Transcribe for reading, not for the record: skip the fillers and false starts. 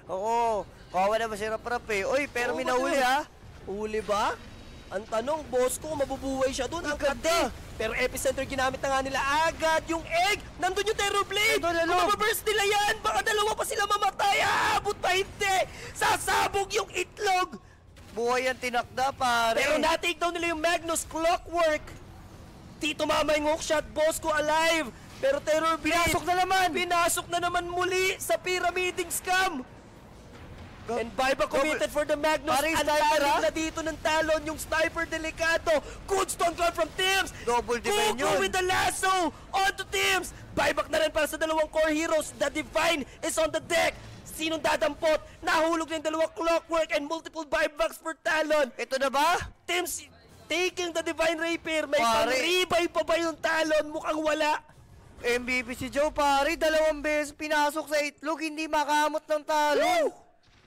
Oo, kawawa naman si Rap-Rap eh. Uy, pero may nahuli ha. Huli ba? Ang tanong, boss ko, mabubuhay siya doon. Ang ganda. Pero epicenter ginamit na nga nila agad. Yung egg, nandun yung Terrorblade. Kung mababurst nila yan, baka dalawa pa sila mamatay. Aabot pa hindi. Sasabog yung itlog. Buhay ang tinakda, pare. Pero na-take down nila yung Magnus Clockwork. Di tumama yung hookshot, boss ko alive. Pero Terrorblade, pinasok na naman muli sa pyramiding scam. And Baiba committed for the Magnus. Parang Ang sniper, lalim ha? na dito ng talon. Yung sniper delikado. Good stone call from Tims. Double divine Kuku yun. with the lasso. On to Tims. Buyback na rin para sa dalawang core heroes. The Divine is on the deck. Sinong dadampot? Nahulog na yung dalawang Clockwork and multiple buybacks for Talon. Ito na ba? Tims taking the Divine Rapier. May Pare. pang-rebay pa ba yung Talon? Mukhang wala. MVP si Joe, pare. 2 beses pinasok sa itlog, hindi makamot ng talon.